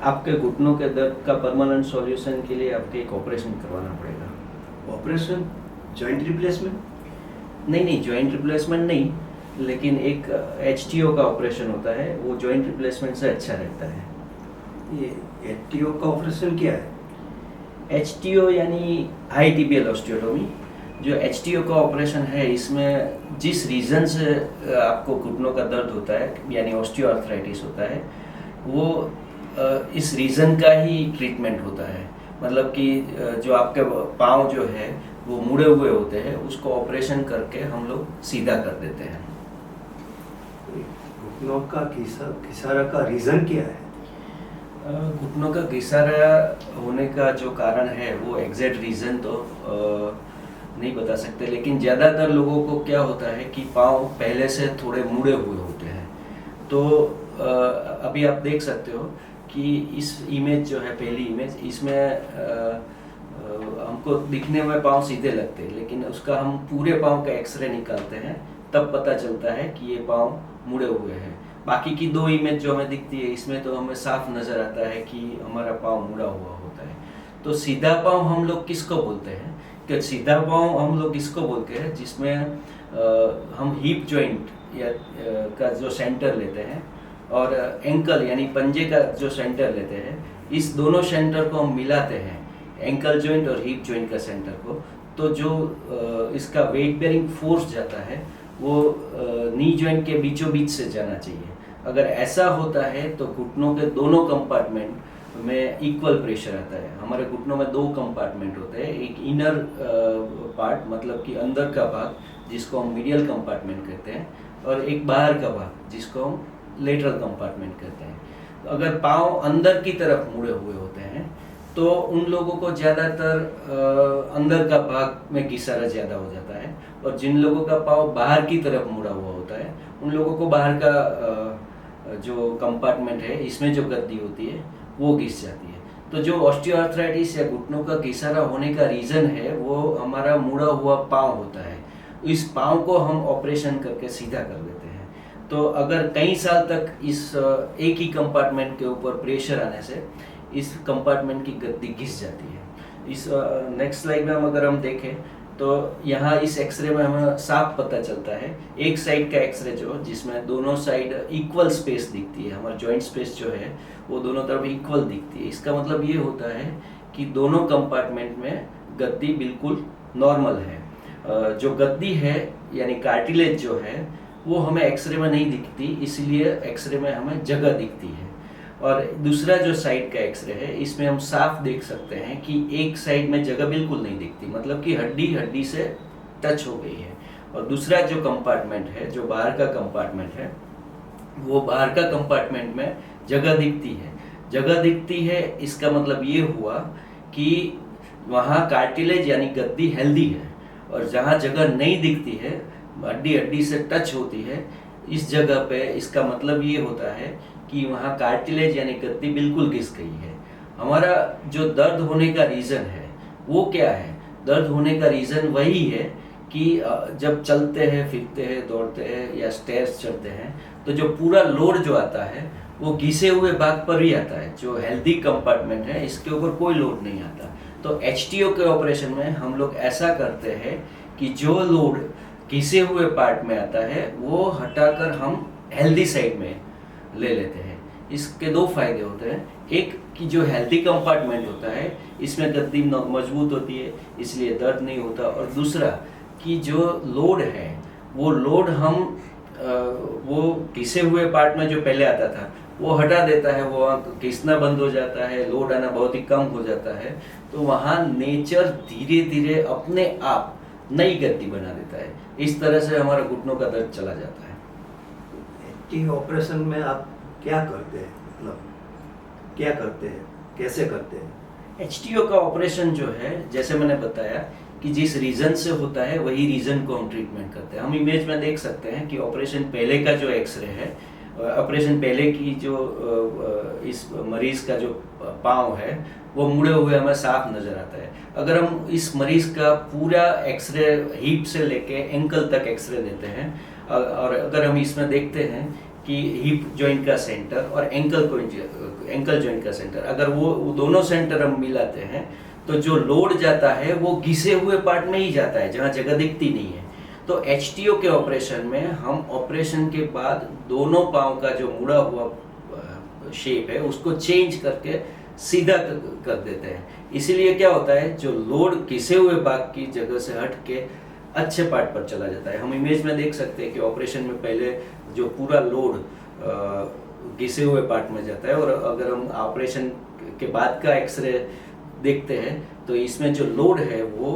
आपके घुटनों के दर्द का परमानेंट सॉल्यूशन के लिए आपके एक ऑपरेशन करवाना पड़ेगा। ऑपरेशन? Joint replacement? नहीं, जॉइंट रिप्लेसमेंट नहीं, लेकिन एक एचटीओ का ऑपरेशन होता है, वो जॉइंट रिप्लेसमेंट से अच्छा रहता है। ये एचटीओ का ऑपरेशन क्या है? एचटीओ यानी हाई टिबियल ऑस्टियोटोमी। जो एचटीओ का ऑपरेशन है, इसमें जिस रीज़न से आपको घुटनों का दर्द होता है यानी ऑस्टियोआर्थराइटिस होता है, वो इस रीज़न का ही ट्रीटमेंट होता है। मतलब कि जो आपके पाँव जो है वो मुड़े हुए होते हैं, उसको ऑपरेशन करके हम लोग सीधा कर देते हैं। घुटनों का घिसारा का रीज़न क्या है? घुटनों का घिसारा होने का जो कारण है वो एग्जैक्ट रीज़न तो नहीं बता सकते, लेकिन ज़्यादातर लोगों को क्या होता है कि पाँव पहले से थोड़े मुड़े हुए होते हैं। तो अभी आप देख सकते हो कि इस इमेज जो है, पहली इमेज, इसमें हमको दिखने में पाँव सीधे लगते हैं, लेकिन उसका हम पूरे पाँव का एक्सरे निकालते हैं, तब पता चलता है कि ये पाँव मुड़े हुए हैं। बाकी की दो इमेज जो हमें दिखती है, इसमें तो हमें साफ नज़र आता है कि हमारा पाँव मुड़ा हुआ होता है। तो सीधा पाँव हम लोग किसको बोलते हैं? कि सीधा पाँव हम लोग किसको बोलते हैं जिसमें हम हिप जॉइंट या का जो सेंटर लेते हैं और एंकल यानी पंजे का जो सेंटर लेते हैं, इस दोनों सेंटर को हम मिलाते हैं, एंकल जॉइंट और हिप जॉइंट का सेंटर को। तो जो इसका वेट बेयरिंग फोर्स जाता है वो नी जॉइंट के बीचों बीच से जाना चाहिए। अगर ऐसा होता है तो घुटनों के दोनों कंपार्टमेंट में इक्वल प्रेशर आता है। हमारे घुटनों में दो कंपार्टमेंट होते हैं, एक इनर पार्ट मतलब कि अंदर का भाग जिसको हम मीडियल कंपार्टमेंट कहते हैं, और एक बाहर का भाग जिसको हम लेटरल कंपार्टमेंट कहते हैं। तो अगर पाँव अंदर की तरफ मुड़े हुए होते हैं तो उन लोगों को ज़्यादातर अंदर का भाग में घिसारा ज़्यादा हो जाता है, और जिन लोगों का पाँव बाहर की तरफ मुड़ा हुआ होता है उन लोगों को बाहर का जो कंपार्टमेंट है, इसमें जो गद्दी होती है वो घिस जाती है। तो जो ऑस्टियोआर्थराइटिस या घुटनों का घिसारा होने का रीज़न है वो हमारा मुड़ा हुआ पाँव होता है। इस पाँव को हम ऑपरेशन करके सीधा कर देते हैं। तो अगर कई साल तक इस एक ही कंपार्टमेंट के ऊपर प्रेशर आने से इस कंपार्टमेंट की गद्दी घिस जाती है। इस नेक्स्ट स्लाइड में अगर हम देखें तो यहाँ इस एक्सरे में हमें साफ पता चलता है, एक साइड का एक्सरे जो जिसमें दोनों साइड इक्वल स्पेस दिखती है, हमारा जॉइंट स्पेस जो है वो दोनों तरफ इक्वल दिखती है। इसका मतलब ये होता है कि दोनों कंपार्टमेंट में गद्दी बिल्कुल नॉर्मल है। जो गद्दी है यानी कार्टिलेज जो है वो हमें एक्सरे में नहीं दिखती, इसलिए एक्सरे में हमें जगह दिखती है। और दूसरा जो साइड का एक्सरे है, इसमें हम साफ देख सकते हैं कि एक साइड में जगह बिल्कुल नहीं दिखती, मतलब कि हड्डी हड्डी से टच हो गई है। और दूसरा जो कंपार्टमेंट है, जो बाहर का कंपार्टमेंट है, वो बाहर का कंपार्टमेंट में जगह दिखती है। जगह दिखती है इसका मतलब ये हुआ कि वहाँ कार्टिलेज यानी गद्दी हेल्दी है, और जहाँ जगह नहीं दिखती है, हड्डी हड्डी से टच होती है, इस जगह पे इसका मतलब ये होता है कि वहाँ कार्टिलेज यानी गद्दी बिल्कुल घिस गई है। हमारा जो दर्द होने का रीज़न है वो क्या है? दर्द होने का रीज़न वही है कि जब चलते हैं, फिरते हैं, दौड़ते हैं या स्टेयर्स चढ़ते हैं, तो जो पूरा लोड जो आता है वो घिसे हुए भाग पर ही आता है। जो हेल्दी कंपार्टमेंट है इसके ऊपर कोई लोड नहीं आता। तो एचटीओ के ऑपरेशन में हम लोग ऐसा करते हैं कि जो लोड घिसे हुए पार्ट में आता है वो हटाकर हम हेल्दी साइड में ले लेते हैं। इसके दो फायदे होते हैं, एक कि जो हेल्दी कंपार्टमेंट होता है इसमें गद्दी मजबूत होती है इसलिए दर्द नहीं होता, और दूसरा कि जो लोड है वो लोड हम वो घिसे हुए पार्ट में जो पहले आता था वो हटा देता है, वो घिसना बंद हो जाता है, लोड आना बहुत ही कम हो जाता है। तो वहाँ नेचर धीरे धीरे अपने आप नई गद्दी बना देता है। इस तरह से हमारा घुटनों का दर्द चला जाता है। ऑपरेशन में आप क्या करते हैं, मतलब क्या करते हैं, कैसे करते हैं? एचटीओ का ऑपरेशन जो है, जैसे मैंने बताया कि जिस रीज़न से होता है वही रीज़न को हम ट्रीटमेंट करते हैं। हम इमेज में देख सकते हैं कि ऑपरेशन पहले का जो एक्सरे है, ऑपरेशन पहले की जो इस मरीज का जो पाँव है वो मुड़े हुए हमें साफ नज़र आता है। अगर हम इस मरीज का पूरा एक्सरे हिप से लेके एंकल तक एक्सरे देते हैं और अगर हम इसमें देखते हैं कि हिप जॉइंट का सेंटर और एंकल जॉइंट का सेंटर, अगर वो दोनों सेंटर हम मिलाते हैं तो जो लोड जाता है वो घिसे हुए पार्ट में ही जाता है जहाँ जगह दिखती नहीं है। तो एचटीओ के ऑपरेशन में हम ऑपरेशन के बाद दोनों पाँव का जो मुड़ा हुआ शेप है उसको चेंज करके सीधा कर देते हैं। इसीलिए क्या होता है, जो लोड घिसे हुए भाग की जगह से हट के अच्छे पार्ट पर चला जाता है। हम इमेज में देख सकते हैं कि ऑपरेशन में पहले जो पूरा लोड घिसे हुए पार्ट में जाता है, और अगर हम ऑपरेशन के बाद का एक्सरे देखते हैं तो इसमें जो लोड है वो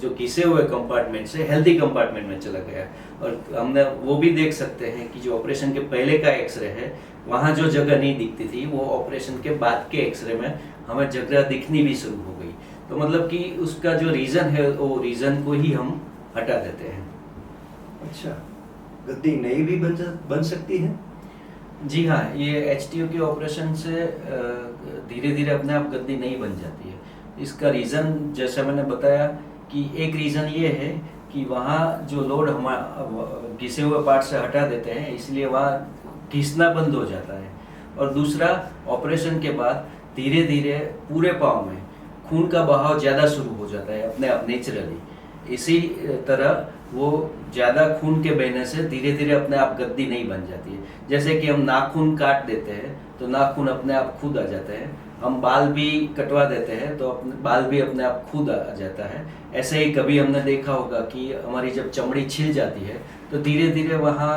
जो घिसे हुए कंपार्टमेंट से हेल्दी कंपार्टमेंट में चला गया। और हमने वो भी देख सकते हैं कि जो ऑपरेशन के पहले का एक्सरे है वहाँ जो जगह नहीं दिखती थी वो ऑपरेशन के बाद के एक्सरे में हमें जगह दिखनी भी शुरू हो गई। तो मतलब कि उसका जो रीज़न है वो रीज़न को ही हम हटा देते हैं। अच्छा, गद्दी नई भी बन सकती है? जी हाँ, ये एचटीओ के ऑपरेशन से धीरे धीरे अपने आप गद्दी नहीं बन जाती है। इसका रीज़न जैसा मैंने बताया कि एक रीज़न ये है कि वहाँ जो लोड हमारा घिसे हुए पार्ट से हटा देते हैं इसलिए वहाँ घिसना बंद हो जाता है। और दूसरा, ऑपरेशन के बाद धीरे धीरे पूरे पाँव में खून का बहाव ज़्यादा शुरू हो जाता है अपने आप नेचुरली। इसी तरह वो ज़्यादा खून के बहने से धीरे धीरे अपने आप गद्दी नहीं बन जाती है। जैसे कि हम नाखून काट देते हैं तो नाखून अपने आप खुद आ जाते हैं, हम बाल भी कटवा देते हैं तो बाल भी अपने आप खुद आ जाता है। ऐसे ही कभी हमने देखा होगा कि हमारी जब चमड़ी छिल जाती है तो धीरे धीरे वहाँ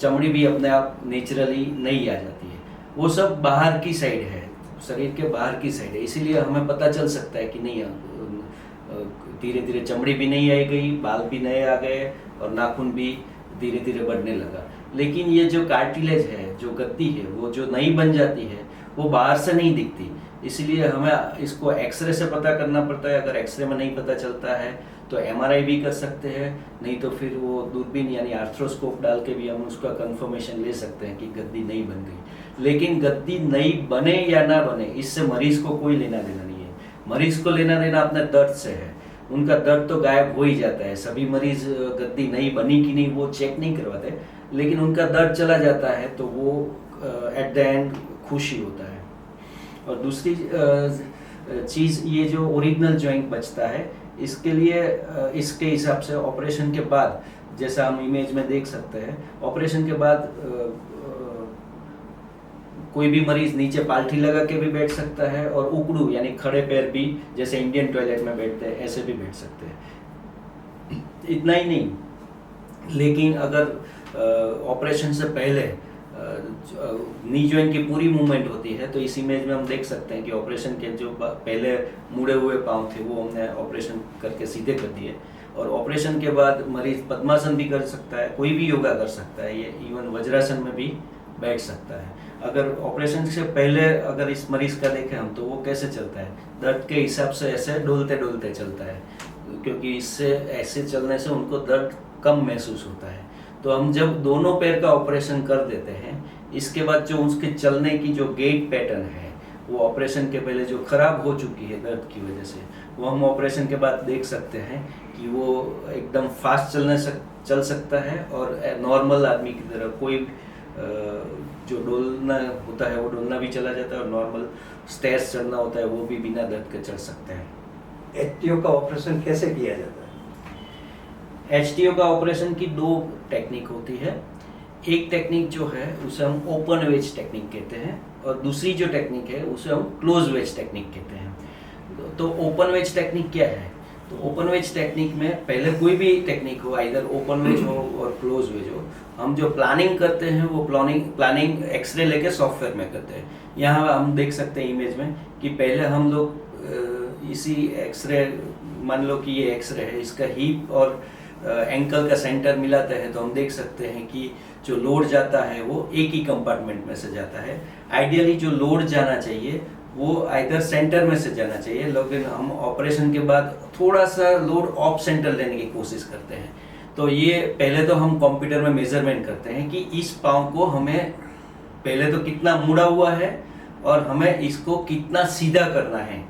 चमड़ी भी अपने आप नेचुरली नहीं आ जाती है। वो सब बाहर की साइड है, शरीर के बाहर की साइड है, इसीलिए हमें पता चल सकता है कि नहीं धीरे धीरे चमड़ी भी नहीं आई गई, बाल भी नए आ गए और नाखून भी धीरे धीरे बढ़ने लगा। लेकिन ये जो कार्टिलेज है, जो गद्दी है, वो जो नई बन जाती है वो बाहर से नहीं दिखती, इसलिए हमें इसको एक्सरे से पता करना पड़ता है। अगर एक्सरे में नहीं पता चलता है तो एमआरआई भी कर सकते हैं, नहीं तो फिर वो दूरबीन यानी आर्थ्रोस्कोप डाल के भी हम उसका कंफर्मेशन ले सकते हैं कि गद्दी नई बन गई। लेकिन गद्दी नई बने या ना बने इससे मरीज को कोई लेना देना नहीं है। मरीज को लेना देना अपने दर्द से है, उनका दर्द तो गायब हो ही जाता है। सभी मरीज गद्दी नई बनी कि नहीं वो चेक नहीं करवाते, लेकिन उनका दर्द चला जाता है तो वो एट द एंड खुशी होता है। और दूसरी चीज़, ये जो ओरिजिनल जॉइंट बचता है इसके लिए इसके हिसाब से ऑपरेशन के बाद, जैसा हम इमेज में देख सकते हैं, ऑपरेशन के बाद कोई भी मरीज नीचे पालथी लगा के भी बैठ सकता है और उकड़ू यानी खड़े पैर भी, जैसे इंडियन टॉयलेट में बैठते हैं ऐसे भी बैठ सकते हैं। इतना ही नहीं, लेकिन अगर ऑपरेशन से पहले नी जॉइंट की पूरी मूवमेंट होती है तो इस इमेज में हम देख सकते हैं कि ऑपरेशन के जो पहले मुड़े हुए पाँव थे वो हमने ऑपरेशन करके सीधे कर दिए। और ऑपरेशन के बाद मरीज पद्मासन भी कर सकता है, कोई भी योगा कर सकता है, ये इवन वज्रासन में भी बैठ सकता है। अगर ऑपरेशन से पहले अगर इस मरीज का देखें हम तो वो कैसे चलता है, दर्द के हिसाब से ऐसे डोलते डोलते चलता है, क्योंकि इससे ऐसे चलने से उनको दर्द कम महसूस होता है। तो हम जब दोनों पैर का ऑपरेशन कर देते हैं, इसके बाद जो उसके चलने की जो गेट पैटर्न है वो ऑपरेशन के पहले जो खराब हो चुकी है दर्द की वजह से, वो हम ऑपरेशन के बाद देख सकते हैं कि वो एकदम फास्ट चल सकता है और नॉर्मल आदमी की तरह कोई जो डोलना होता है वो डोलना भी चला जाता है और नॉर्मल स्टेयर्स चढ़ना होता है वो भी बिना दर्द के चढ़ सकते हैं। एचटीओ का ऑपरेशन कैसे किया जाता है? एचटीओ का ऑपरेशन की दो टेक्निक होती है। एक टेक्निक जो है उसे हम ओपन वेज टेक्निक कहते हैं और दूसरी जो टेक्निक है उसे हम क्लोज वेज टेक्निक कहते हैं। तो ओपन वेज टेक्निक क्या है? तो ओपन वेज टेक्निक में पहले कोई भी टेक्निक हो, आइदर ओपन वेज हो और क्लोज वेज हो, हम जो प्लानिंग करते हैं वो प्लानिंग एक्सरे लेके सॉफ्टवेयर में करते हैं। यहाँ हम देख सकते हैं इमेज में कि पहले हम लोग इसी एक्सरे, मान लो कि ये एक्सरे है, इसका हिप और एंकल का सेंटर मिलाते हैं तो हम देख सकते हैं कि जो लोड जाता है वो एक ही कंपार्टमेंट में से जाता है। आइडियली जो लोड जाना चाहिए वो आइदर सेंटर में से जाना चाहिए, लेकिन हम ऑपरेशन के बाद थोड़ा सा लोड ऑफ सेंटर लेने की कोशिश करते हैं। तो ये पहले तो हम कंप्यूटर में मेजरमेंट करते हैं कि इस पाँव को हमें पहले तो कितना मुड़ा हुआ है और हमें इसको कितना सीधा करना है।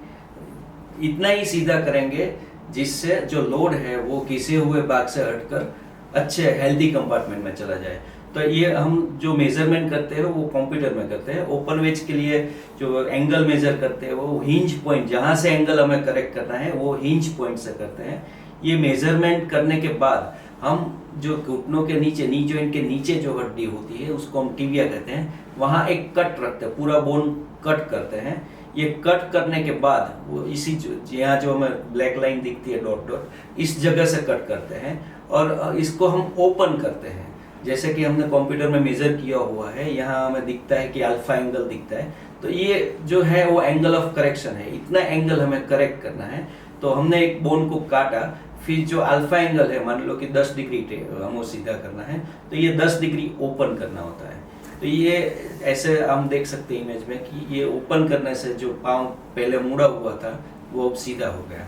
इतना ही सीधा करेंगे जिससे जो लोड है वो घिसे हुए भाग से हटकर अच्छे हेल्दी कंपार्टमेंट में चला जाए। तो ये हम जो मेजरमेंट करते हैं वो कंप्यूटर में करते हैं। ओपन वेज के लिए जो एंगल मेजर करते हैं वो हिंज पॉइंट, जहाँ से एंगल हमें करेक्ट करना है वो हिंज पॉइंट से करते हैं। ये मेजरमेंट करने के बाद हम जो घुटनों के नीचे, नी जॉइंट के नीचे जो हड्डी होती है उसको हम टिबिया कहते हैं, वहाँ एक कट रखते हैं, पूरा बोन कट करते हैं। ये कट करने के बाद वो इसी यहाँ जो हमें ब्लैक लाइन दिखती है डॉट डॉट, इस जगह से कट करते हैं और इसको हम ओपन करते हैं। जैसे कि हमने कंप्यूटर में मेजर किया हुआ है, यहाँ हमें दिखता है कि अल्फा एंगल दिखता है, तो ये जो है वो एंगल ऑफ करेक्शन है, इतना एंगल हमें करेक्ट करना है। तो हमने एक बोन को काटा, फिर जो अल्फा एंगल है मान लो कि 10 डिग्री हमें सीधा करना है, तो ये 10 डिग्री ओपन करना होता है। तो ये ऐसे हम देख सकते हैं इमेज में कि ये ओपन करने से जो पाँव पहले मुड़ा हुआ था वो अब सीधा हो गया।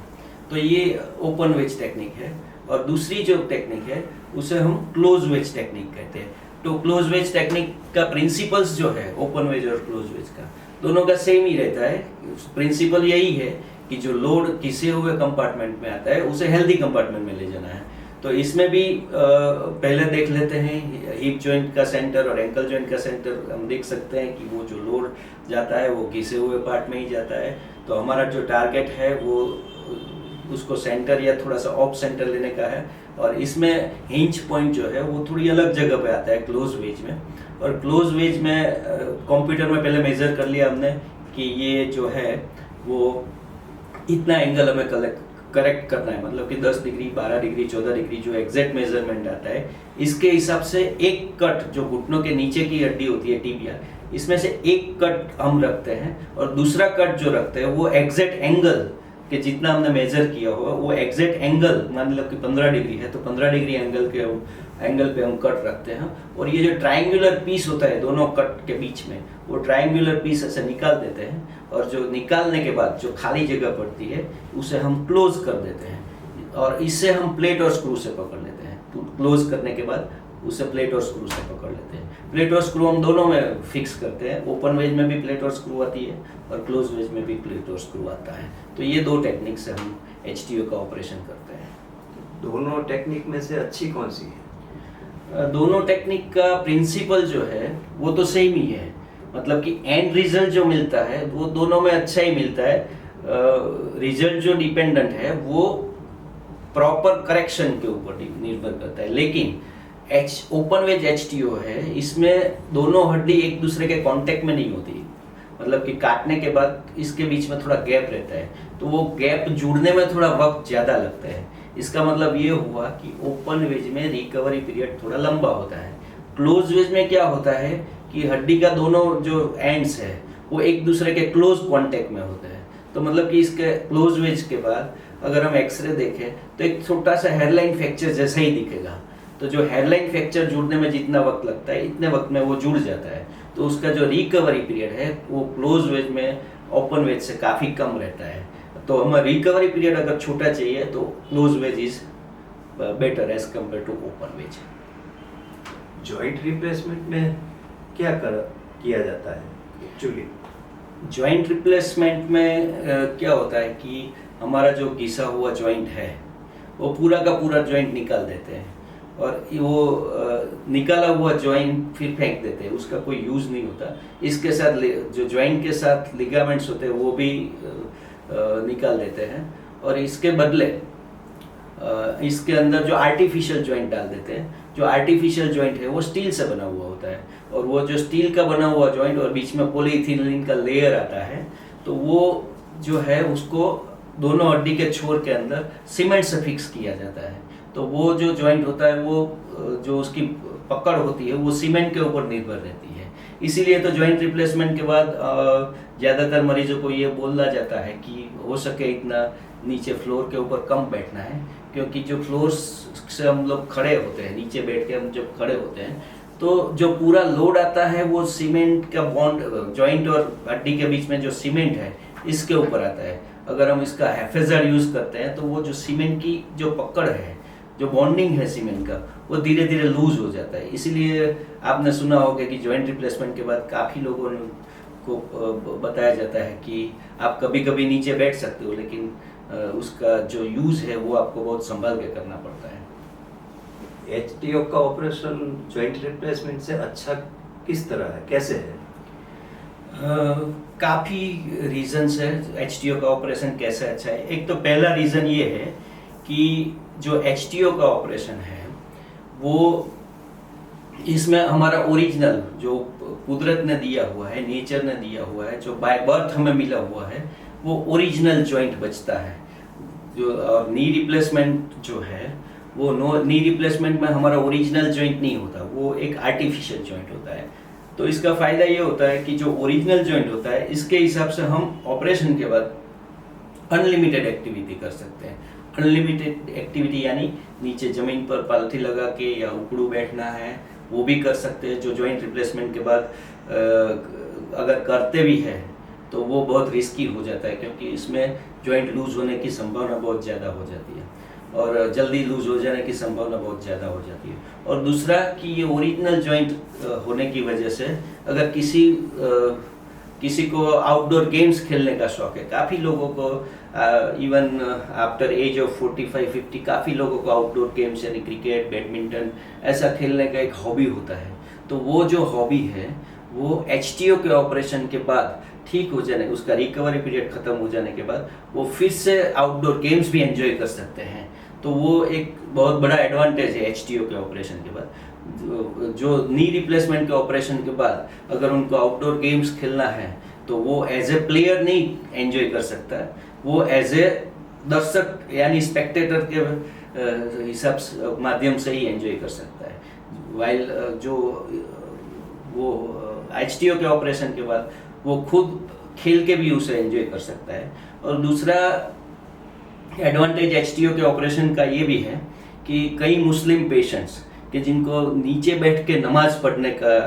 तो ये ओपन वेज टेक्निक है। और दूसरी जो टेक्निक है उसे हम क्लोज वेज टेक्निक कहते हैं। तो क्लोज वेज टेक्निक का प्रिंसिपल्स जो है ओपन वेज और क्लोज वेज का दोनों का सेम ही रहता है। प्रिंसिपल यही है कि जो लोड किसे हुए कंपार्टमेंट में आता है उसे हेल्दी कंपार्टमेंट में ले जाना है। तो इसमें भी पहले देख लेते हैं हिप जॉइंट का सेंटर और एंकल जॉइंट का सेंटर। हम देख सकते हैं कि वो जो लोड जाता है वो घिसे हुए पार्ट में ही जाता है। तो हमारा जो टारगेट है वो उसको सेंटर या थोड़ा सा ऑफ सेंटर लेने का है। और इसमें हिंज पॉइंट जो है वो थोड़ी अलग जगह पे आता है क्लोज वेज में। और क्लोज वेज में कंप्यूटर में पहले मेजर कर लिया हमने कि ये जो है वो इतना एंगल हमें करेक्ट करना है, मतलब कि 10 डिग्री, 12 डिग्री, 14 डिग्री जो एग्जैक्ट मेजरमेंट आता है, इसके हिसाब से एक कट जो घुटनों के नीचे की हड्डी होती है टिबिया, इसमें से एक कट हम रखते हैं और दूसरा कट जो रखते हैं वो एग्जैक्ट एंगल कि जितना हमने मेजर किया हुआ वो एग्जैक्ट एंगल, मान लो कि 15 डिग्री है तो 15 डिग्री एंगल पे हम कट रखते हैं। और ये जो ट्रायंगुलर पीस होता है दोनों कट के बीच में, वो ट्रायंगुलर पीस ऐसे निकाल देते हैं और जो निकालने के बाद जो खाली जगह पड़ती है उसे हम क्लोज कर देते हैं और इससे हम प्लेट और स्क्रू से पकड़ लेते हैं। तो क्लोज करने के बाद उसे प्लेट और स्क्रू से पकड़ लेते हैं। प्लेट और स्क्रू हम दोनों में फिक्स करते हैं। ओपन वेज में भी प्लेट और स्क्रू आती है और क्लोज वेज में भी प्लेट और स्क्रू आता है। तो ये दो टेक्निक से हम HTO का ऑपरेशन करते हैं। दोनों टेक्निक में से अच्छी कौन सी है? दोनों टेक्निक का प्रिंसिपल जो है वो तो सेम ही है, मतलब कि एंड रिजल्ट जो मिलता है वो दोनों में अच्छा ही मिलता है। रिजल्ट जो डिपेंडेंट है वो प्रॉपर करेक्शन के ऊपर निर्भर करता है। लेकिन ओपन वेज HTO है, इसमें दोनों हड्डी एक दूसरे के कांटेक्ट में नहीं होती, मतलब कि काटने के बाद इसके बीच में थोड़ा गैप रहता है, तो वो गैप जुड़ने में थोड़ा वक्त ज़्यादा लगता है। इसका मतलब ये हुआ कि ओपन वेज में रिकवरी पीरियड थोड़ा लंबा होता है। क्लोज वेज में क्या होता है कि हड्डी का दोनों जो एंड्स है वो एक दूसरे के क्लोज कांटेक्ट में होते हैं। तो मतलब कि इसके क्लोज वेज के बाद अगर हम एक्सरे देखें तो एक छोटा सा हेयरलाइन फ्रैक्चर जैसा ही दिखेगा। तो जो हेयरलाइन फ्रैक्चर जुड़ने में जितना वक्त लगता है इतने वक्त में वो जुड़ जाता है। तो उसका जो रिकवरी पीरियड है वो क्लोज वेज में ओपन वेज से काफ़ी कम रहता है। तो हमें रिकवरी पीरियड अगर छोटा चाहिए तो close wedge is better as compare to open wedge. Joint replacement में क्या किया जाता है एक्चुअली? जॉइंट रिप्लेसमेंट में क्या होता है कि हमारा जो घिसा हुआ जॉइंट है वो पूरा का पूरा जॉइंट निकाल देते हैं और वो निकाला हुआ जॉइंट फिर फेंक देते हैं, उसका कोई यूज़ नहीं होता। इसके साथ जो जॉइंट के साथ लिगामेंट्स होते हैं वो भी निकाल देते हैं और इसके बदले इसके अंदर जो आर्टिफिशियल जॉइंट डाल देते हैं। जो आर्टिफिशियल जॉइंट है वो स्टील से बना हुआ होता है और वो जो स्टील का बना हुआ जॉइंट और बीच में पॉलीइथिलीन का लेयर आता है, तो वो जो है उसको दोनों हड्डी के छोर के अंदर सीमेंट से फिक्स किया जाता है। तो वो जो जॉइंट होता है वो जो उसकी पकड़ होती है वो सीमेंट के ऊपर निर्भर रहती है। इसीलिए तो जॉइंट रिप्लेसमेंट के बाद ज़्यादातर मरीजों को ये बोला जाता है कि हो सके इतना नीचे फ्लोर के ऊपर कम बैठना है, क्योंकि जो फ्लोर से हम लोग खड़े होते हैं, नीचे बैठ के हम जब खड़े होते हैं तो जो पूरा लोड आता है वो सीमेंट का बॉन्ड, जॉइंट और हड्डी के बीच में जो सीमेंट है इसके ऊपर आता है। अगर हम इसका हैफेजर यूज़ करते हैं तो वो जो सीमेंट की जो पकड़ है, जो बॉन्डिंग है सीमेंट का, वो धीरे धीरे लूज हो जाता है। इसीलिए आपने सुना होगा कि जॉइंट रिप्लेसमेंट के बाद काफ़ी लोगों को बताया जाता है कि आप कभी कभी नीचे बैठ सकते हो, लेकिन उसका जो यूज़ है वो आपको बहुत संभाल के करना पड़ता है। एचटीओ का ऑपरेशन जॉइंट रिप्लेसमेंट से अच्छा किस तरह है, कैसे है? काफ़ी रीजंस है एचटीओ का ऑपरेशन कैसे अच्छा है। एक तो पहला रीज़न ये है कि जो एचटीओ का ऑपरेशन है वो इसमें हमारा ओरिजिनल जो कुदरत ने दिया हुआ है, नेचर ने दिया हुआ है, जो बाय बर्थ हमें मिला हुआ है, वो ओरिजिनल जॉइंट बचता है। जो नी रिप्लेसमेंट जो है वो नी रिप्लेसमेंट में हमारा ओरिजिनल जॉइंट नहीं होता, वो एक आर्टिफिशियल जॉइंट होता है। तो इसका फ़ायदा ये होता है कि जो ओरिजिनल जॉइंट होता है इसके हिसाब से हम ऑपरेशन के बाद अनलिमिटेड एक्टिविटी कर सकते हैं। अनलिमिटेड एक्टिविटी यानी नीचे ज़मीन पर पालथी लगा के या उकड़ू बैठना है वो भी कर सकते हैं। जो जॉइंट रिप्लेसमेंट के बाद अगर करते भी है तो वो बहुत रिस्की हो जाता है, क्योंकि इसमें जॉइंट लूज होने की संभावना बहुत ज़्यादा हो जाती है और जल्दी लूज हो जाने की संभावना बहुत ज़्यादा हो जाती है। और दूसरा कि ये ओरिजिनल जॉइंट होने की वजह से अगर किसी को आउटडोर गेम्स खेलने का शौक है, काफ़ी लोगों को इवन आफ्टर एज ऑफ 45-50 काफ़ी लोगों को आउटडोर गेम्स यानी क्रिकेट, बैडमिंटन ऐसा खेलने का एक हॉबी होता है। तो वो जो हॉबी है वो एचटीओ के ऑपरेशन के बाद ठीक हो जाने, उसका रिकवरी पीरियड ख़त्म हो जाने के बाद वो फिर से आउटडोर गेम्स भी एंजॉय कर सकते हैं। तो वो एक बहुत बड़ा एडवांटेज है एचटीओ के ऑपरेशन के बाद। जो नी रिप्लेसमेंट के ऑपरेशन के बाद अगर उनको आउटडोर गेम्स खेलना है तो वो एज ए प्लेयर नहीं एंजॉय कर सकता है, वो एज ए दर्शक यानी स्पेक्टेटर के हिसाब से माध्यम से ही एंजॉय कर सकता है। वाइल जो वो एचटीओ के ऑपरेशन के बाद वो खुद खेल के भी उसे एंजॉय कर सकता है। और दूसरा एडवांटेज एचटीओ के ऑपरेशन का ये भी है कि कई मुस्लिम पेशेंट्स कि जिनको नीचे बैठ के नमाज पढ़ने का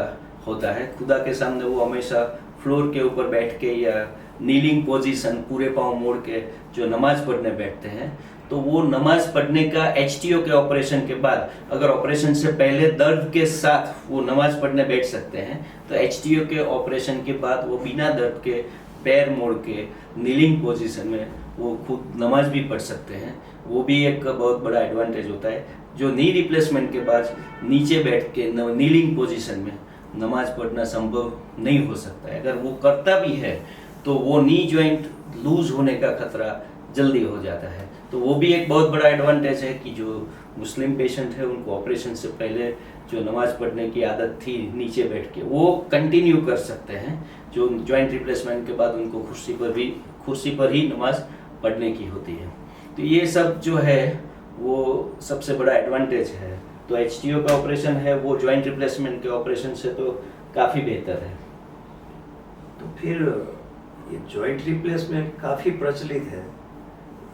होता है, खुदा के सामने वो हमेशा फ्लोर के ऊपर बैठ के या नीलिंग पोजीशन पूरे पाँव मोड़ के जो नमाज पढ़ने बैठते हैं, तो वो नमाज पढ़ने का एचटीओ के ऑपरेशन के बाद अगर ऑपरेशन से पहले दर्द के साथ वो नमाज पढ़ने बैठ सकते हैं, तो एचटीओ के ऑपरेशन के बाद वो बिना दर्द के पैर मोड़ के नीलिंग पोजीशन में वो खुद नमाज भी पढ़ सकते हैं। वो भी एक बहुत बड़ा एडवांटेज होता है। जो नी रिप्लेसमेंट के बाद नीचे बैठ के नीलिंग पोजीशन में नमाज पढ़ना संभव नहीं हो सकता है। अगर वो करता भी है तो वो नी जॉइंट लूज होने का खतरा जल्दी हो जाता है। तो वो भी एक बहुत बड़ा एडवांटेज है कि जो मुस्लिम पेशेंट है उनको ऑपरेशन से पहले जो नमाज पढ़ने की आदत थी नीचे बैठ के वो कंटिन्यू कर सकते हैं। जो जॉइंट रिप्लेसमेंट के बाद उनको कुर्सी पर ही नमाज पढ़ने की होती है। तो ये सब जो है वो सबसे बड़ा एडवांटेज है। तो एचटीओ का ऑपरेशन है वो जॉइंट रिप्लेसमेंट के ऑपरेशन से तो काफ़ी बेहतर है। तो फिर ये जॉइंट रिप्लेसमेंट काफ़ी प्रचलित है,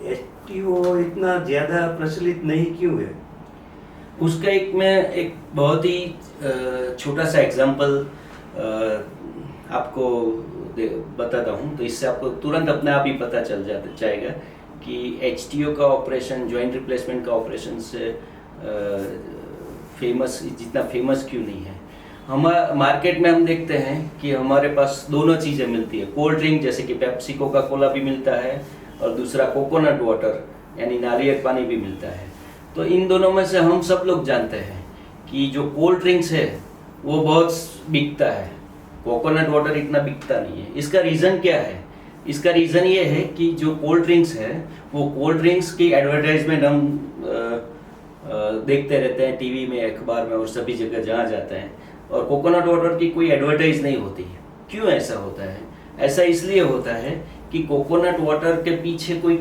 एचटीओ इतना ज़्यादा प्रचलित नहीं क्यों है? उसका मैं एक बहुत ही छोटा सा एग्जांपल आपको बताता हूँ, तो इससे आपको तुरंत अपने आप ही पता चल जाएगा कि एचटीओ का ऑपरेशन जॉइंट रिप्लेसमेंट का ऑपरेशन से जितना फेमस क्यों नहीं है। हम मार्केट में हम देखते हैं कि हमारे पास दोनों चीज़ें मिलती है। कोल्ड ड्रिंक जैसे कि पेप्सी, कोका कोला भी मिलता है और दूसरा कोकोनट वाटर यानी नारियल पानी भी मिलता है। तो इन दोनों में से हम सब लोग जानते हैं कि जो कोल्ड ड्रिंक्स है वो बहुत बिकता है, कोकोनट वाटर इतना बिकता नहीं है। इसका रीज़न क्या है? इसका रीज़न ये है कि जो कोल्ड ड्रिंक्स है वो कोल्ड ड्रिंक्स की एडवर्टाइजमेंट हम देखते रहते हैं टीवी में, अखबार में और सभी जगह जहाँ जाते हैं, और कोकोनट वाटर की कोई एडवर्टाइज नहीं होती है। क्यों ऐसा होता है? ऐसा इसलिए होता है कि कोकोनट वाटर के पीछे कोई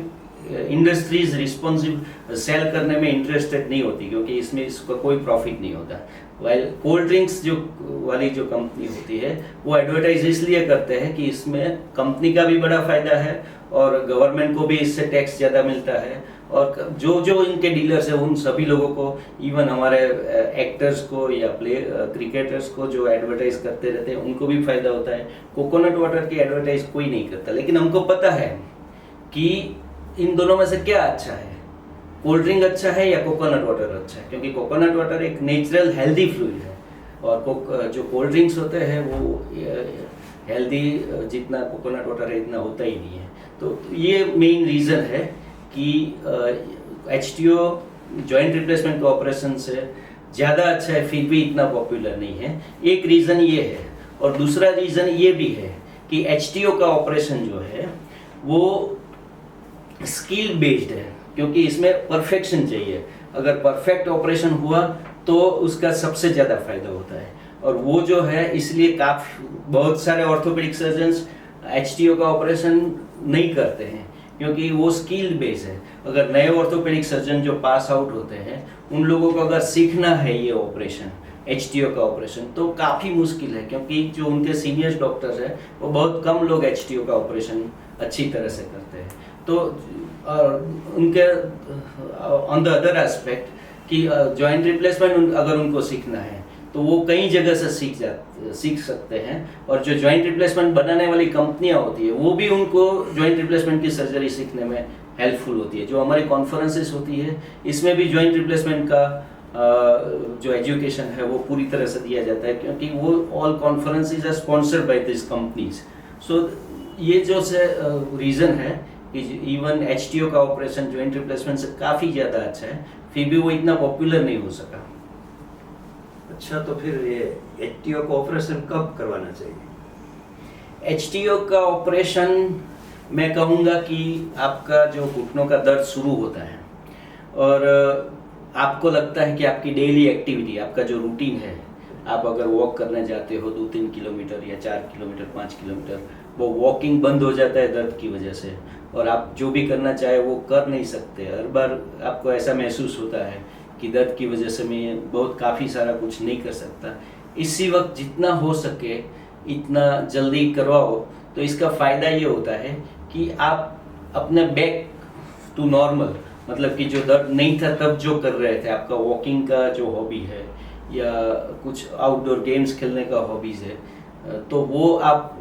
इंडस्ट्रीज रिस्पॉन्सिव सेल करने में इंटरेस्टेड नहीं होती, क्योंकि इसमें इसका कोई प्रॉफिट नहीं होता। वाइल कोल्ड ड्रिंक्स जो कंपनी होती है वो एडवर्टाइज इसलिए करते हैं कि इसमें कंपनी का भी बड़ा फायदा है और गवर्नमेंट को भी इससे टैक्स ज़्यादा मिलता है, और जो इनके डीलर्स हैं उन सभी लोगों को, इवन हमारे एक्टर्स को या क्रिकेटर्स को जो एडवर्टाइज करते रहते हैं उनको भी फायदा होता है। कोकोनट वाटर की एडवर्टाइज कोई नहीं करता, लेकिन हमको पता है कि इन दोनों में से क्या अच्छा है, कोल्ड ड्रिंक अच्छा है या कोकोनट वाटर अच्छा है, क्योंकि कोकोनट वाटर एक नेचुरल हेल्दी फ्लूइड है और जो कोल्ड ड्रिंक्स होते हैं वो हेल्दी जितना कोकोनट वाटर है इतना होता ही नहीं है। तो ये मेन रीज़न है कि एचटीओ जॉइंट रिप्लेसमेंट के ऑपरेशन से ज़्यादा अच्छा है फिर भी इतना पॉपुलर नहीं है। एक रीज़न ये है, और दूसरा रीज़न ये भी है कि HTO का ऑपरेशन जो है वो स्किल बेस्ड है, क्योंकि इसमें परफेक्शन चाहिए। अगर परफेक्ट ऑपरेशन हुआ तो उसका सबसे ज़्यादा फायदा होता है, और वो जो है इसलिए काफ़ी बहुत सारे ऑर्थोपेडिक सर्जन्स HTO का ऑपरेशन नहीं करते हैं, क्योंकि वो स्किल बेस है। अगर नए ऑर्थोपेडिक सर्जन जो पास आउट होते हैं उन लोगों को अगर सीखना है ये ऑपरेशन HTO का ऑपरेशन तो काफ़ी मुश्किल है, क्योंकि जो उनके सीनियर डॉक्टर्स हैं वो बहुत कम लोग HTO का ऑपरेशन अच्छी तरह से करते हैं। तो उनके ऑन द अदर एस्पेक्ट कि जॉइंट रिप्लेसमेंट अगर उनको सीखना है तो वो कई जगह से सीख सकते हैं, और जो जॉइंट रिप्लेसमेंट बनाने वाली कंपनियां होती है वो भी उनको जॉइंट रिप्लेसमेंट की सर्जरी सीखने में हेल्पफुल होती है। जो हमारी कॉन्फ्रेंसेस होती है इसमें भी जॉइंट रिप्लेसमेंट का जो एजुकेशन है वो पूरी तरह से दिया जाता है, क्योंकि वो all conferences are sponsored by this companies. So ये जो से रीज़न है कि इवन HTO का ऑपरेशन जॉइंट रिप्लेसमेंट से काफ़ी ज़्यादा अच्छा है, फिर भी वो इतना पॉपुलर नहीं हो सका। अच्छा, तो फिर ये HTO का ऑपरेशन कब करवाना चाहिए? HTO का ऑपरेशन मैं कहूँगा कि आपका जो घुटनों का दर्द शुरू होता है और आपको लगता है कि आपकी डेली एक्टिविटी, आपका जो रूटीन है, आप अगर वॉक करने जाते हो 2-3 किलोमीटर या 4 किलोमीटर 5 किलोमीटर, वो वॉकिंग बंद हो जाता है दर्द की वजह से, और आप जो भी करना चाहे वो कर नहीं सकते। हर बार आपको ऐसा महसूस होता है कि दर्द की वजह से मैं काफ़ी सारा कुछ नहीं कर सकता। इसी वक्त जितना हो सके इतना जल्दी करवाओ, तो इसका फ़ायदा ये होता है कि आप अपने बैक टू नॉर्मल, मतलब कि जो दर्द नहीं था तब जो कर रहे थे, आपका वॉकिंग का जो हॉबी है या कुछ आउटडोर गेम्स खेलने का हॉबीज़ है, तो वो आप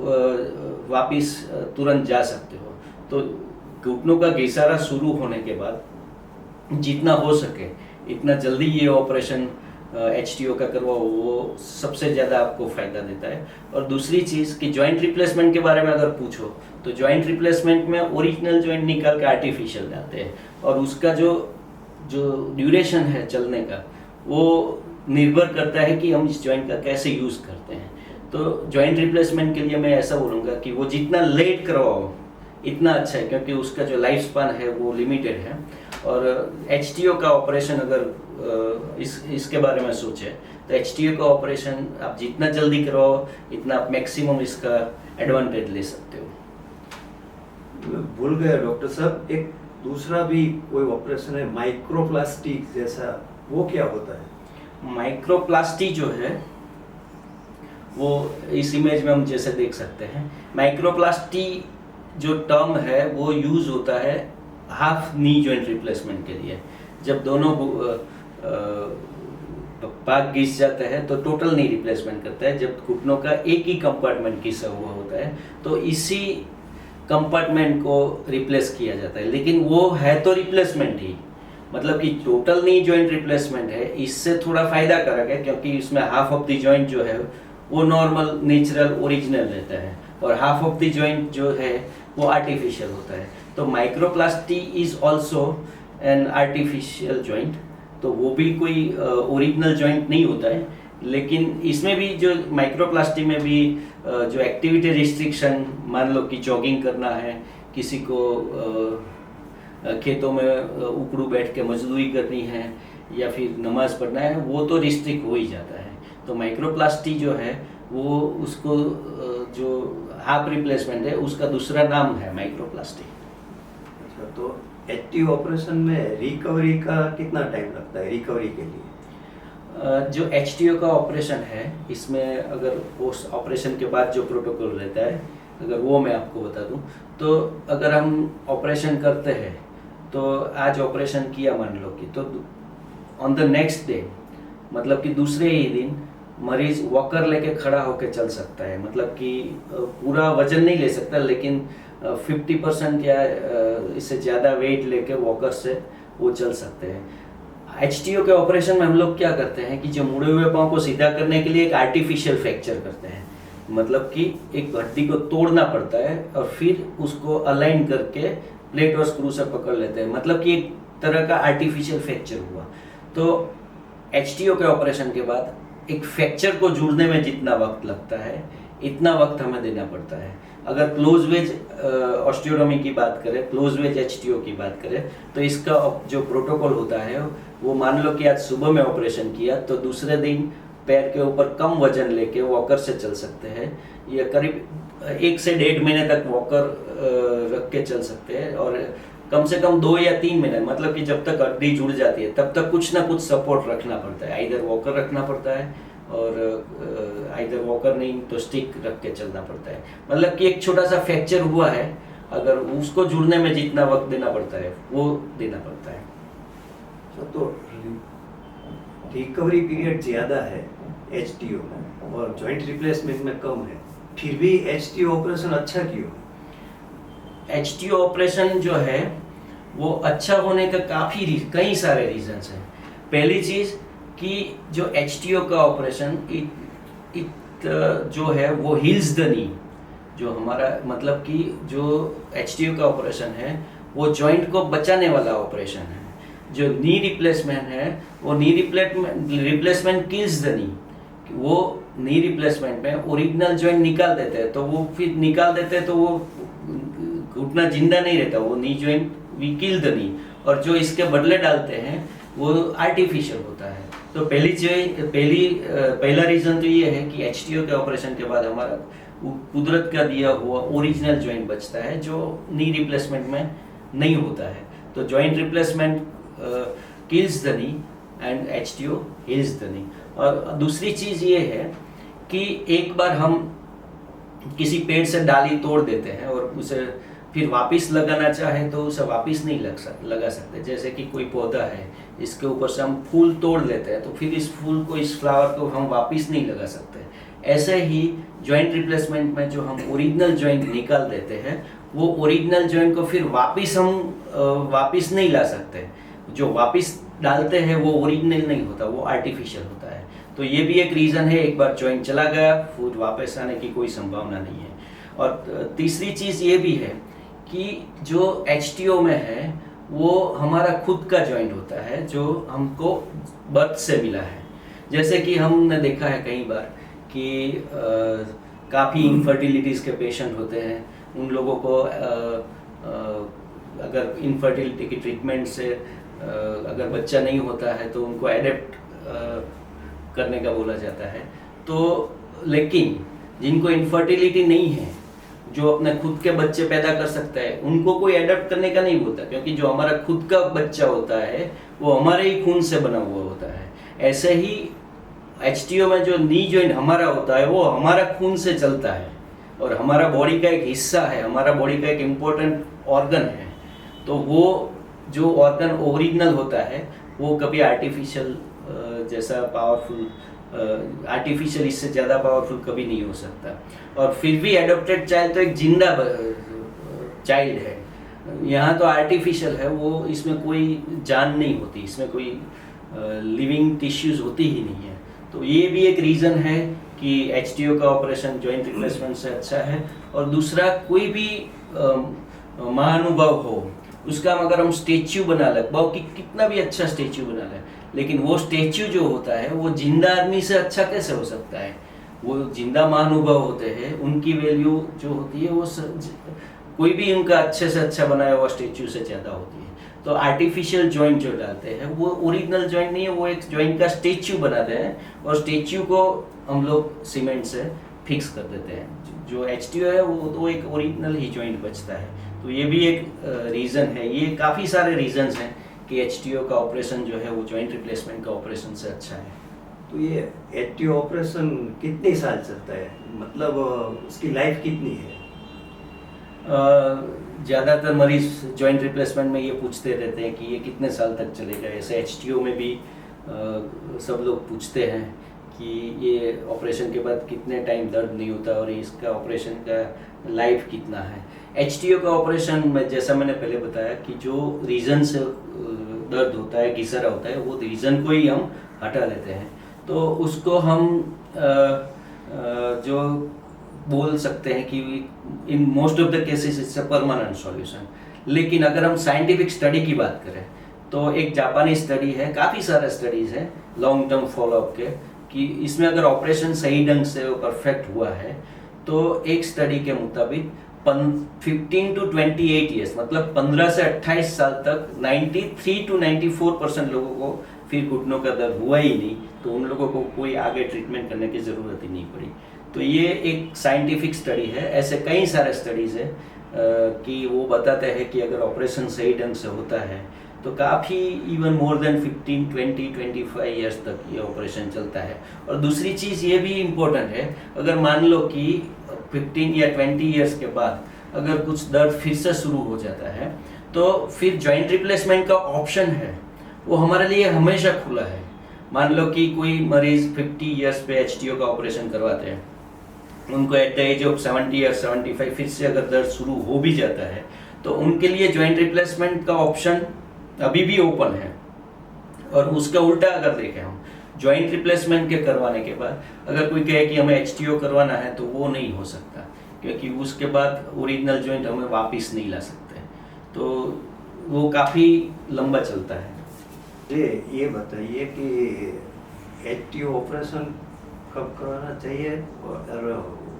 वापस तुरंत जा सकते हो। तो घुटनों का घिसारा शुरू होने के बाद जितना हो सके इतना जल्दी ये ऑपरेशन HTO का करवाओ, वो सबसे ज़्यादा आपको फ़ायदा देता है। और दूसरी चीज़ कि जॉइंट रिप्लेसमेंट के बारे में अगर पूछो तो जॉइंट रिप्लेसमेंट में ओरिजिनल जॉइंट निकाल के आर्टिफिशियल डालते हैं, और उसका जो ड्यूरेशन है चलने का वो निर्भर करता है कि हम इस जॉइंट का कैसे यूज़ करते हैं। तो जॉइंट रिप्लेसमेंट के लिए मैं ऐसा बोलूँगा कि वो जितना लेट करवाओ इतना अच्छा है, क्योंकि उसका जो लाइफ स्पान है वो लिमिटेड है। और HTO का ऑपरेशन अगर इसके बारे में सोचे तो HTO का ऑपरेशन आप जितना जल्दी करवाओ इतना आप मैक्सिमम इसका एडवांटेज ले सकते हो। मैं भूल गया डॉक्टर साहब, एक दूसरा भी कोई ऑपरेशन है माइक्रोप्लास्टी जैसा, वो क्या होता है? माइक्रोप्लास्टी जो है वो इस इमेज में हम जैसे देख सकते हैं, माइक्रोप्लास्टी जो टर्म है वो यूज़ होता है हाफ नी जॉइंट रिप्लेसमेंट के लिए। जब दोनों पार्ट घिस जाते हैं तो टोटल नी रिप्लेसमेंट करता है। जब घुटनों का एक ही कंपार्टमेंट घिसा हुआ होता है तो इसी कंपार्टमेंट को रिप्लेस किया जाता है, लेकिन वो है तो रिप्लेसमेंट ही, मतलब कि टोटल नी जॉइंट रिप्लेसमेंट है। इससे थोड़ा फायदा कारक है क्योंकि इसमें हाफ ऑफ द जॉइंट जो है वो नॉर्मल नेचुरल ओरिजिनल रहता है, और हाफ ऑफ द जॉइंट जो है वो आर्टिफिशियल होता है। तो microplasty is also an artificial joint, तो वो भी कोई ओरिजिनल जॉइंट नहीं होता है, लेकिन इसमें भी जो माइक्रोप्लास्टी में भी जो एक्टिविटी रिस्ट्रिक्शन, मान लो कि जॉगिंग करना है, किसी को खेतों में उकड़ू बैठ के मजदूरी करनी है या फिर नमाज पढ़ना है, वो तो रिस्ट्रिक्ट हो ही जाता है। तो माइक्रोप्लास्टी जो है वो उसको जो हाफ रिप्लेसमेंट है उसका दूसरा नाम है माइक्रोप्लास्टी। अच्छा, तो HTO ऑपरेशन में रिकवरी का कितना टाइम लगता है रिकवरी के लिए? जो HTO का ऑपरेशन है इसमें अगर पोस्ट ऑपरेशन के बाद जो प्रोटोकॉल रहता है, अगर वो मैं आपको बता दूं, तो अगर हम ऑपरेशन करते हैं तो आज ऑपरेशन किया मान लो कि, तो ऑन द नेक्स्ट डे, मतलब कि दूसरे ही दिन मरीज वॉकर लेके खड़ा होकर चल सकता है। मतलब कि पूरा वजन नहीं ले सकता, लेकिन 50% या इससे ज़्यादा वेट लेके वॉकर से वो चल सकते हैं। HTO के ऑपरेशन में हम लोग क्या करते हैं कि जो मुड़े हुए पाँव को सीधा करने के लिए एक आर्टिफिशियल फ्रैक्चर करते हैं, मतलब कि एक हड्डी को तोड़ना पड़ता है और फिर उसको अलाइन करके प्लेट और स्क्रू से पकड़ लेते हैं, मतलब कि एक तरह का आर्टिफिशियल फ्रैक्चर हुआ। तो एचटीओ के ऑपरेशन के बाद एक फ्रैक्चर को जुड़ने में जितना वक्त लगता है इतना वक्त हमें देना पड़ता है। अगर क्लोज वेज ऑस्टियोटॉमी की बात करें, क्लोज वेज एचटीओ की बात करें, तो इसका जो प्रोटोकॉल होता है वो मान लो कि आज सुबह में ऑपरेशन किया तो दूसरे दिन पैर के ऊपर कम वजन लेके वॉकर से चल सकते हैं, या करीब 1 से 1.5 महीने तक वॉकर रख के चल सकते हैं, और कम से कम 2 या 3 महीने, मतलब कि जब तक हड्डी जुड़ जाती है तब तक कुछ ना कुछ सपोर्ट रखना पड़ता है। आइदर वॉकर रखना पड़ता है, और आइदर वॉकर नहीं तो स्टिक रख के चलना पड़ता है। मतलब कि एक छोटा सा फ्रैक्चर हुआ है, अगर उसको जुड़ने में जितना वक्त देना पड़ता है वो देना पड़ता है। तो रिकवरी पीरियड ज़्यादा है एचटीओ में और जॉइंट रिप्लेसमेंट में कम है, फिर भी एचटीओ ऑपरेशन अच्छा क्यों? एचटीओ ऑपरेशन जो है वो अच्छा होने का कई सारे रीजंस हैं। पहली चीज़ कि जो एचटीओ का ऑपरेशन जो है वो हील्स द नी, जो हमारा मतलब कि जो एचटीओ का ऑपरेशन है वो जॉइंट को बचाने वाला ऑपरेशन है। जो नी रिप्लेसमेंट है वो नी रिप्लेसमेंट किल्स द नी। वो नी रिप्लेसमेंट में ओरिजिनल जॉइंट निकाल देते हैं, तो वो फिर निकाल देते हैं तो वो घुटना जिंदा नहीं रहता, वो knee joint we kill the knee, और जो इसके बदले डालते हैं वो आर्टिफिशियल होता है। तो पहला रीजन तो ये है कि एचटीओ के ऑपरेशन के बाद हमारा कुदरत का दिया हुआ ओरिजिनल जॉइंट बचता है जो नी रिप्लेसमेंट में नहीं होता है। तो joint replacement kills the knee and HTO heals the knee. और दूसरी चीज़ ये है कि एक बार हम किसी पेड़ से डाली तोड़ देते हैं और उसे फिर वापस लगाना चाहे तो उसे वापस नहीं लगा सकते। जैसे कि कोई पौधा है, इसके ऊपर से हम फूल तोड़ लेते हैं तो फिर इस फूल को, इस फ्लावर को हम वापस नहीं लगा सकते। ऐसे ही जॉइंट रिप्लेसमेंट में जो हम ओरिजिनल जॉइंट निकाल देते हैं वो ओरिजिनल जॉइंट को फिर वापस हम वापस नहीं ला सकते। जो वापस डालते हैं वो ओरिजिनल नहीं होता, वो आर्टिफिशियल होता है। तो ये भी एक रीज़न है, एक बार जॉइंट चला गया फिर वापस आने की कोई संभावना नहीं है। और तीसरी चीज़ ये भी है कि जो एचटीओ में है वो हमारा खुद का जॉइंट होता है जो हमको बर्थ से मिला है। जैसे कि हमने देखा है कई बार कि काफ़ी इनफर्टिलिटीज़ के पेशेंट होते हैं, उन लोगों को अगर इनफर्टिलिटी की ट्रीटमेंट से अगर बच्चा नहीं होता है तो उनको एडेप्ट करने का बोला जाता है। तो लेकिन जिनको इनफर्टिलिटी नहीं है, जो अपने खुद के बच्चे पैदा कर सकता है, उनको कोई एडेप्ट करने का नहीं बोलता, क्योंकि जो हमारा खुद का बच्चा होता है वो हमारे ही खून से बना हुआ होता है। ऐसे ही एचटीओ में जो नी जॉइंट हमारा होता है वो हमारा खून से चलता है और हमारा बॉडी का एक हिस्सा है, हमारा बॉडी का एक इम्पोर्टेंट ऑर्गन है। तो वो जो ऑर्गन ओरिजिनल होता है वो कभी आर्टिफिशियल जैसा पावरफुल, आर्टिफिशियल इससे ज़्यादा पावरफुल कभी नहीं हो सकता। और फिर भी एडॉप्टेड चाइल्ड तो एक जिंदा चाइल्ड है, यहाँ तो आर्टिफिशियल है, वो इसमें कोई जान नहीं होती, इसमें कोई लिविंग टिश्यूज होती ही नहीं है। तो ये भी एक रीज़न है कि एचटीओ का ऑपरेशन जॉइंट रिप्लेसमेंट से अच्छा है। और दूसरा, कोई भी महानुभव हो उसका अगर हम स्टेच्यू बना लें, बहुत कितना भी अच्छा स्टेच्यू बना लें, लेकिन वो स्टेच्यू जो होता है वो जिंदा आदमी से अच्छा कैसे हो सकता है? वो जिंदा महानुभव होते हैं, उनकी वैल्यू जो होती है वो कोई भी उनका अच्छे से अच्छा बनाया हुआ स्टेच्यू से ज़्यादा होती है। तो आर्टिफिशियल जॉइंट जो डालते हैं वो ओरिजिनल जॉइंट नहीं है, वो एक जॉइंट का स्टेच्यू बनाते हैं और स्टेच्यू को हम लोग सीमेंट से फिक्स कर देते हैं। जो एचटीओ है वो तो एक ओरिजिनल ही जॉइंट बचता है। तो ये भी एक रीज़न है। ये काफ़ी सारे रीजंस हैं कि एचटीओ का ऑपरेशन जो है वो जॉइंट रिप्लेसमेंट का ऑपरेशन से अच्छा है। तो ये एचटीओ ऑपरेशन कितने साल चलता है, मतलब उसकी लाइफ कितनी है? ज़्यादातर मरीज जॉइंट रिप्लेसमेंट में ये पूछते रहते हैं कि ये कितने साल तक चलेगा। ऐसे एचटीओ में भी सब लोग पूछते हैं कि ये ऑपरेशन के बाद कितने टाइम दर्द नहीं होता और इसका ऑपरेशन का लाइफ कितना है। एचटीओ का ऑपरेशन में जैसा मैंने पहले बताया कि जो रीज़न से दर्द होता है, घिसरा होता है, वो रीज़न को ही हम हटा लेते हैं। तो उसको हम जो बोल सकते हैं कि in most of the cases it's a permanent solution. लेकिन अगर हम साइंटिफिक स्टडी की बात करें तो एक जापानी स्टडी है, काफ़ी सारे स्टडीज़ हैं लॉन्ग टर्म फॉलोअप के, कि इसमें अगर ऑपरेशन सही ढंग से परफेक्ट हुआ है तो एक स्टडी के मुताबिक 15 to 28 ईयर्स, मतलब 15 से 28 साल तक 93 to 94% लोगों को फिर घुटनों का दर्द हुआ ही नहीं, तो उन लोगों को कोई आगे ट्रीटमेंट करने की ज़रूरत ही नहीं पड़ी। तो ये एक साइंटिफिक स्टडी है। ऐसे कई सारे स्टडीज़ है कि वो बताते हैं कि अगर ऑपरेशन सही ढंग से होता है तो काफ़ी इवन मोर देन 15, 20, 25 ईयर्स तक ये ऑपरेशन चलता है। और दूसरी चीज़ ये भी इम्पोर्टेंट है, अगर मान लो कि 15 या 20 ईयर्स के बाद अगर कुछ दर्द फिर से शुरू हो जाता है तो फिर जॉइंट रिप्लेसमेंट का ऑप्शन है वो हमारे लिए हमेशा खुला है। मान लो कि कोई मरीज 50 ईयर्स पे एचटीओ का ऑपरेशन करवाते हैं, उनको एट द एज ऑफ 70 या 75 फिर से अगर दर्द शुरू हो भी जाता है तो उनके लिए जॉइंट रिप्लेसमेंट का ऑप्शन अभी भी ओपन है। और उसका उल्टा अगर देखें हम, जॉइंट रिप्लेसमेंट के करवाने के बाद अगर कोई कहे कि हमें एचटीओ करवाना है तो वो नहीं हो सकता, क्योंकि उसके बाद ओरिजिनल जॉइंट हमें वापस नहीं ला सकते, तो वो काफ़ी लंबा चलता है। ये बताइए कि एचटीओ ऑपरेशन कब करवाना चाहिए और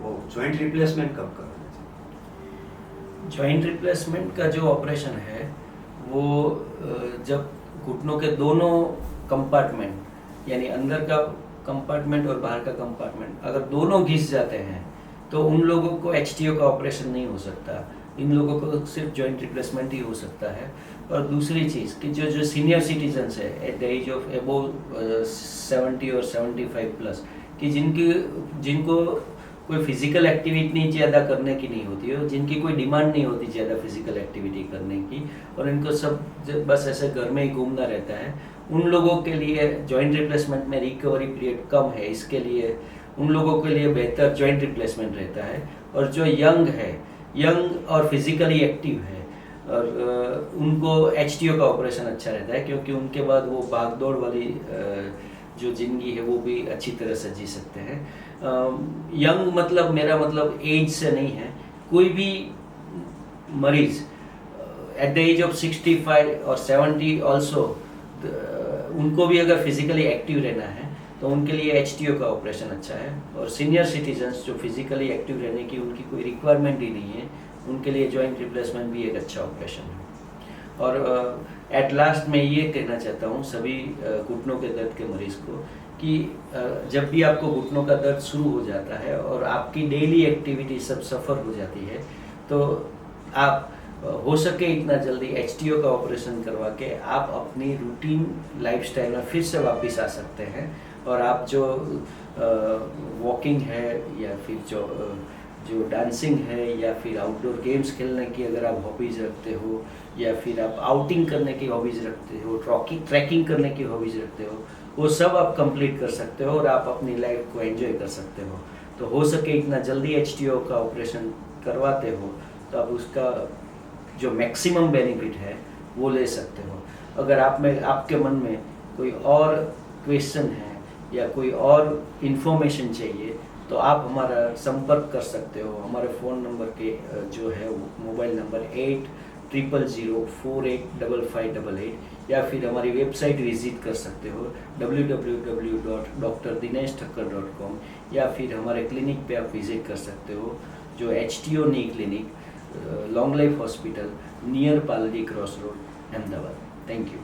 वो जॉइंट रिप्लेसमेंट कब करवाना चाहिए? जॉइंट रिप्लेसमेंट का जो ऑपरेशन है वो जब घुटनों के दोनों कंपार्टमेंट, यानी अंदर का कंपार्टमेंट और बाहर का कंपार्टमेंट अगर दोनों घिस जाते हैं तो उन लोगों को एचटीओ का ऑपरेशन नहीं हो सकता, इन लोगों को सिर्फ जॉइंट रिप्लेसमेंट ही हो सकता है। और दूसरी चीज़ कि जो सीनियर सिटीजन्स है at the age of above 70 और 75 प्लस, कि जिनको कोई फिजिकल एक्टिविटी नहीं ज़्यादा करने की नहीं होती है, जिनकी कोई डिमांड नहीं होती ज़्यादा फिजिकल एक्टिविटी करने की, और इनको सब बस ऐसे घर में ही घूमना रहता है, उन लोगों के लिए जॉइंट रिप्लेसमेंट में रिकवरी पीरियड कम है, इसके लिए उन लोगों के लिए बेहतर जॉइंट रिप्लेसमेंट रहता है। और जो यंग और फिजिकली एक्टिव है और उनको एचटीओ का ऑपरेशन अच्छा रहता है, क्योंकि उनके बाद वो भाग दौड़ वाली जो जिंदगी है वो भी अच्छी तरह से जी सकते हैं। यंग मतलब मेरा मतलब एज से नहीं है, कोई भी मरीज एट द एज ऑफ 65 और 70 ऑल्सो, उनको भी अगर फिजिकली एक्टिव रहना है तो उनके लिए एचटीओ का ऑपरेशन अच्छा है। और सीनियर सिटीजन्स जो फिजिकली एक्टिव रहने की उनकी कोई रिक्वायरमेंट ही नहीं है, उनके लिए जॉइंट रिप्लेसमेंट भी एक अच्छा ऑपरेशन है। और एट लास्ट मैं ये कहना चाहता हूँ सभी घुटनों के दर्द के मरीज़ को कि जब भी आपको घुटनों का दर्द शुरू हो जाता है और आपकी डेली एक्टिविटी सब सफ़र हो जाती है तो आप हो सके इतना जल्दी एचटीओ का ऑपरेशन करवा के आप अपनी रूटीन लाइफस्टाइल में फिर से वापस आ सकते हैं। और आप जो वॉकिंग है या फिर जो डांसिंग है या फिर आउटडोर गेम्स खेलने की अगर आप हॉबीज़ रखते हो, या फिर आप आउटिंग करने की हॉबीज़ रखते हो, ट्रैकिंग करने की हॉबीज़ रखते हो, वो सब आप कंप्लीट कर सकते हो और आप अपनी लाइफ को एंजॉय कर सकते हो। तो हो सके इतना जल्दी एचटीओ का ऑपरेशन करवाते हो तो आप उसका जो मैक्सिमम बेनिफिट है वो ले सकते हो। अगर आपके मन में कोई और क्वेश्चन है या कोई और इन्फॉर्मेशन चाहिए तो आप हमारा संपर्क कर सकते हो। हमारे फ़ोन नंबर के जो है वो मोबाइल नंबर 8000485588 या फिर हमारी वेबसाइट विजिट कर सकते हो www.drdineshthakkar.com, या फिर हमारे क्लिनिक पे आप विजिट कर सकते हो जो HTO knee clinic, long life hospital, near Paldi cross road, Ahmedabad. Thank you.